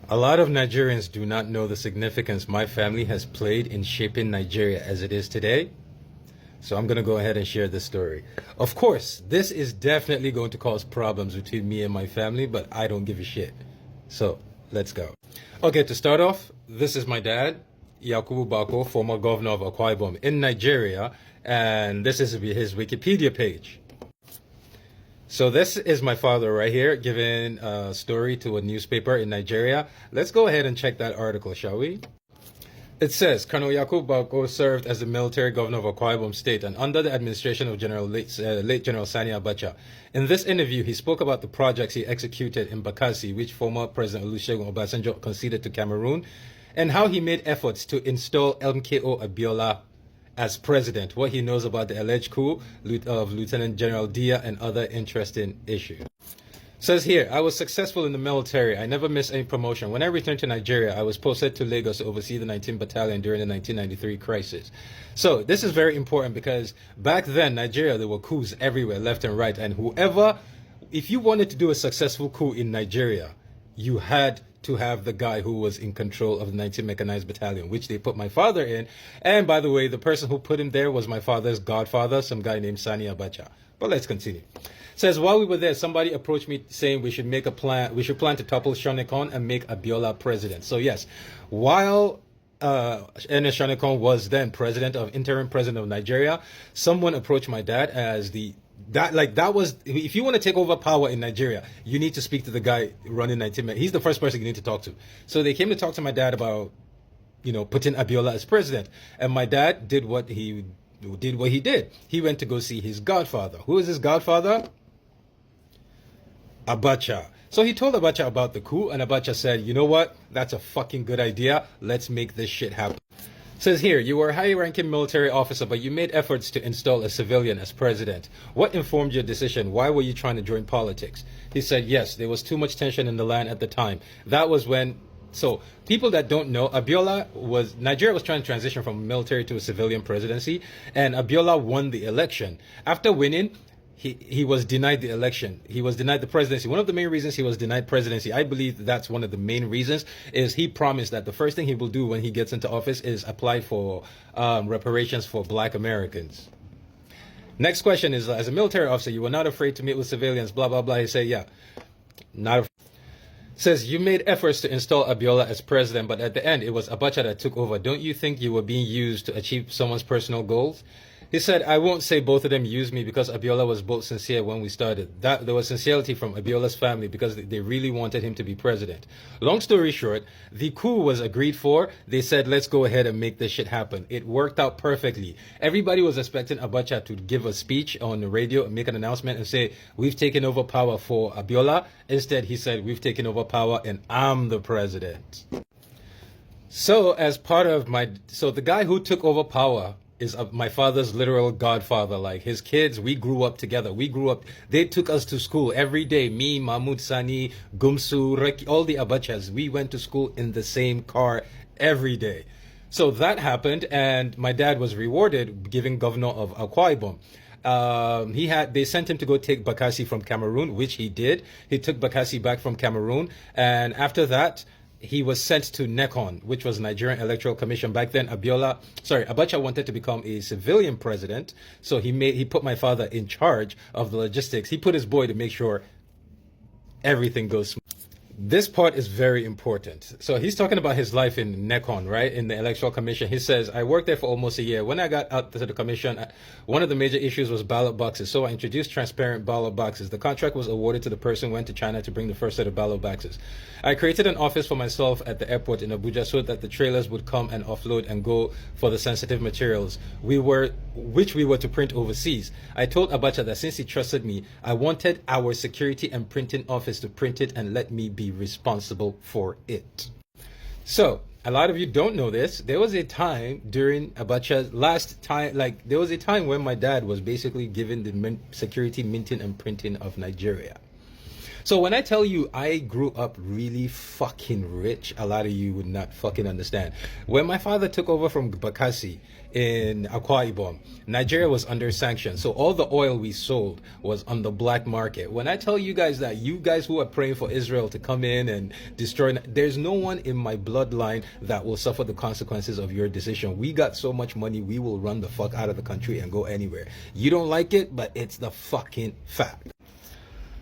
A lot of Nigerians do not know the significance my family has played in shaping Nigeria as it is today. So I'm going to go ahead and share this story. Of course, this is definitely going to cause problems between me and my family, but I don't give a shit. So let's go. Okay, to start off, this is my dad, Yakubu Bako, former governor of Akwa Ibom in Nigeria, and this is his Wikipedia page. So this is my father right here giving a story to a newspaper in Nigeria. Let's go ahead and check that article, shall we? It says, Colonel Yakubu Bako served as the military governor of Akwa Ibom State and under the administration of late General Sani Abacha. In this interview, he spoke about the projects he executed in Bakassi, which former President Olusegun Obasanjo conceded to Cameroon, and how he made efforts to install MKO Abiola as president, what he knows about the alleged coup of Lieutenant General Dia, and other interesting issues. Says here, I was successful in the military. I never missed any promotion. When I returned to Nigeria, I was posted to Lagos to oversee the 19th Battalion during the 1993 crisis. So this is very important because back then, Nigeria, there were coups everywhere, left and right. And if you wanted to do a successful coup in Nigeria, you had to have the guy who was in control of the 19th Mechanized Battalion, which they put my father in. And by the way, the person who put him there was my father's godfather, some guy named Sani Abacha. But let's continue. Says, while we were there, somebody approached me saying we should plan to topple Shonekon and make Abiola president. So yes, while Ernest Shonekon was then interim president of Nigeria, someone approached my dad as if you want to take over power in Nigeria, you need to speak to the guy running 19. He's the first person you need to talk to. So they came to talk to my dad about, putting Abiola as president. And my dad did what he did. He went to go see his godfather. Who is his godfather? Abacha. So he told Abacha about the coup, and Abacha said, you know what? That's a fucking good idea. Let's make this shit happen. Says here, you were a high-ranking military officer, but you made efforts to install a civilian as president. What informed your decision? Why were you trying to join politics? He said, yes, there was too much tension in the land at the time. That was when... So, people that don't know, Nigeria was trying to transition from a military to a civilian presidency, and Abiola won the election. After winning, he was denied the election. He was denied the presidency. One of the main reasons he was denied presidency, I believe that's one of the main reasons, is he promised that the first thing he will do when he gets into office is apply for reparations for black Americans. Next question is, as a military officer, you were not afraid to meet with civilians, blah, blah, blah. He said, yeah, not afraid. Says, you made efforts to install Abiola as president, but at the end, it was Abacha that took over. Don't you think you were being used to achieve someone's personal goals? He said, I won't say both of them used me because Abiola was both sincere when we started. There was sincerity from Abiola's family because they really wanted him to be president. Long story short, the coup was agreed for. They said, let's go ahead and make this shit happen. It worked out perfectly. Everybody was expecting Abacha to give a speech on the radio and make an announcement and say, we've taken over power for Abiola. Instead, he said, we've taken over power and I'm the president. So the guy who took over power is my father's literal godfather. Like his kids, we grew up together. They took us to school every day. Me, Mahmoud Sani, Gumsu, Reki, all the Abachas. We went to school in the same car every day. So that happened, and my dad was rewarded giving governor of Akwa Ibom. They sent him to go take Bakassi from Cameroon, which he did. He took Bakassi back from Cameroon, and after that, he was sent to NECON, which was Nigerian Electoral Commission. Back then, Abacha wanted to become a civilian president, so he put my father in charge of the logistics. He put his boy to make sure everything goes smooth. This part is very important. So he's talking about his life in NECON, right? In the Electoral Commission. He says, I worked there for almost a year. When I got out to the commission, one of the major issues was ballot boxes. So I introduced transparent ballot boxes. The contract was awarded to the person who went to China to bring the first set of ballot boxes. I created an office for myself at the airport in Abuja so that the trailers would come and offload and go for the sensitive materials which we were to print overseas. I told Abacha that since he trusted me, I wanted our security and printing office to print it and let me be responsible for it. So a lot of you don't know this. There was a time during Abacha's last time, there was a time when my dad was basically given the security, minting and printing of Nigeria. So when I tell you I grew up really fucking rich, a lot of you would not fucking understand. When my father took over from Bakassi in Akwa Ibom, Nigeria was under sanctions. So all the oil we sold was on the black market. When I tell you guys that you guys who are praying for Israel to come in and destroy, there's no one in my bloodline that will suffer the consequences of your decision. We got so much money, we will run the fuck out of the country and go anywhere. You don't like it, but it's the fucking fact.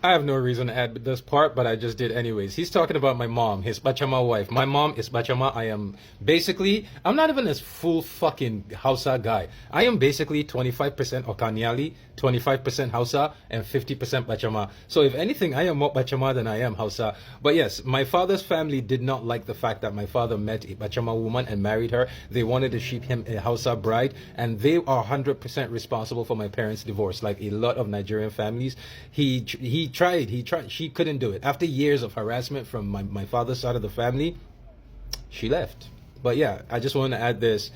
I have no reason to add this part, but I just did anyways. He's talking about my mom, his Bachama wife. My mom is Bachama. I'm not even a full fucking Hausa guy. I am basically 25% Okanyali, 25% Hausa, and 50% Bachama. So if anything, I am more Bachama than I am Hausa. But yes, my father's family did not like the fact that my father met a Bachama woman and married her. They wanted to ship him a Hausa bride, and they are 100% responsible for my parents' divorce. Like a lot of Nigerian families, he tried. She couldn't do it. After years of harassment from my father's side of the family, she left. But yeah, I just wanted to add this.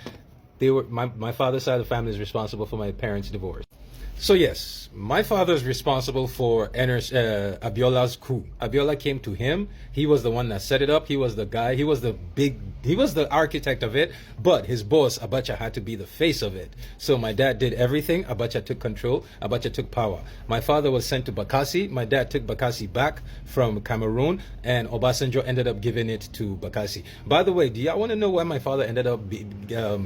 My father's side of the family is responsible for my parents' divorce. So yes, my father is responsible for Abiola's coup. Abiola came to him. He was the one that set it up. He was the guy. He was the architect of it. But his boss, Abacha, had to be the face of it. So my dad did everything. Abacha took control. Abacha took power. My father was sent to Bakassi. My dad took Bakassi back from Cameroon, and Obasanjo ended up giving it to Bakassi. By the way, do y'all want to know why my father ended up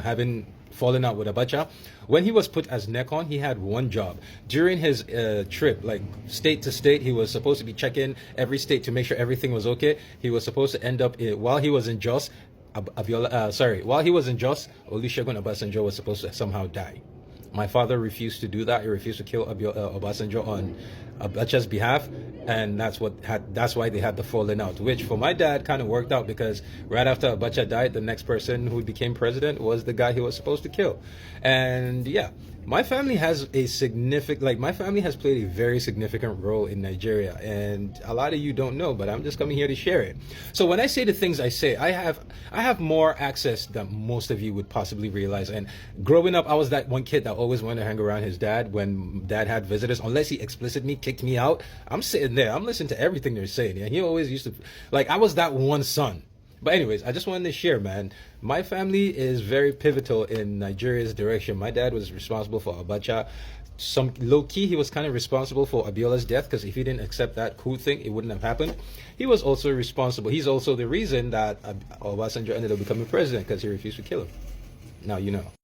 having fallen out with Abacha? When he was put as NECON, he had one job. During his trip, like state to state, he was supposed to be checking every state to make sure everything was okay. He was supposed to end up, while he was in Jos, while he was in Jos, Olusegun Obasanjo was supposed to somehow die. My father refused to do that. He refused to kill Obasanjo on Abacha's behalf, and that's why they had the falling out. Which for my dad kind of worked out, because right after Abacha died, the next person who became president was the guy he was supposed to kill. And yeah, my family has played a very significant role in Nigeria, and a lot of you don't know, but I'm just coming here to share it. So when I say the things I say, I have more access than most of you would possibly realize. And growing up, I was that one kid that always wanted to hang around his dad when dad had visitors. Unless he explicitly kicked me out, I'm sitting there, I'm listening to everything they're saying. And he always used to, like, I was that one son. But anyways, I just wanted to share, man. My family is very pivotal in Nigeria's direction. My dad was responsible for Abacha. Some low-key, he was kind of responsible for Abiola's death, because if he didn't accept that coup thing, it wouldn't have happened. He was also responsible. He's also the reason that Obasanjo ended up becoming president, because he refused to kill him. Now you know.